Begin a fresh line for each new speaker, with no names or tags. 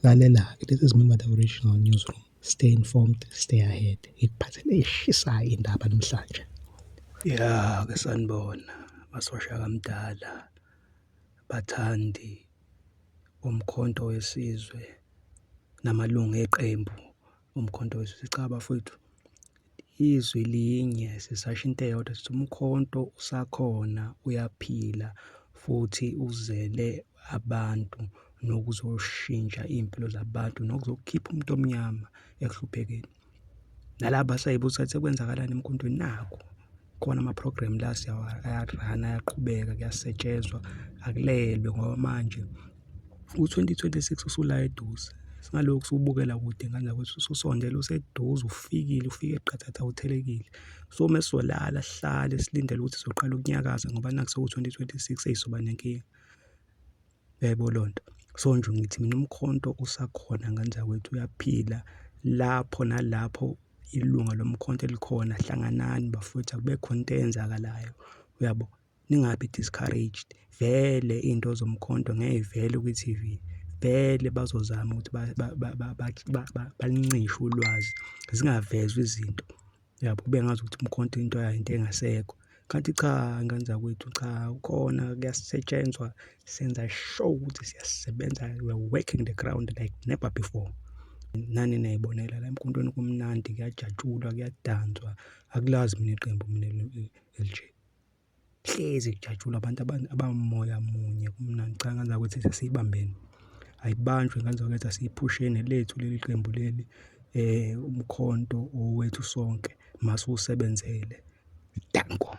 Lalela-ke, this is Member the Original Newsroom. Stay informed, stay ahead. Ikuphathele eshisayo indaba namhlanje.
Ya, ke sanibona masosha kamdala, bathandi umkhonto wesizwe namalungu eqembu umkhonto wesizwe. Cha bafowethu, izwi linye sisasho into eyodwa sithi umkhonto usakhona, uyaphila futhi uzele abantu nokuzoshintsha iy'mpilo zabantu nokuzokhipha umuntu omnyama ekuhluphekeni. Nalaba asayibuza ukuthi sekwenzakalani emkhontweni, naku khona ama-program la ayarana, ayaqhubeka, kuyasetshenzwa, akulelwe ngoba manje u-2026 usula eduze. Singalokhu siwubukela kude ngane zakwethu, ususondele, useduze, ufike qathatha uthelekile. So mesizolala sihlale silindele ukuthi sizoqala ukunyakaza ngoba naku seku-2026 seyizoba nenkinga. Uyayibona loo nto? So nje ngithi mina umkhonto usakhona ngane zakwethu, uyaphila lapho nalapho ilunga lomkhonto elikhona. Hlanganani bafowethu, akube khona into eyenzakalayo, uyabo, ningabi discouraged. Vele iy'nto zomkhonto ngeke vele kwi-TV, vele bazozama ukuthi balincishe ulwazi, zingavezwa izinto, yabo, kube ngazi ukuthi umkhonto into yayo into engasekho. Kanti cha ngane zakwethu, cha, ukhona, kuyasetshenzwa, senza sure ukuthi siyasebenza, we are working the ground like never before. Nani niyayibonela la emkhontweni kumnandi, kuyajatshulwa, kuyadanswa, akulazi mina iqembu mina elinje. Hlezi kujatshulwa abantu abamoya munye, kumnandi. Cha ngane zakwethu sesiyibambene, ayibanjwe ngane zakwethu, asiyiphusheni lethu leli qembu leli, umkhonto owethu sonke, masiwusebenzele. Danko.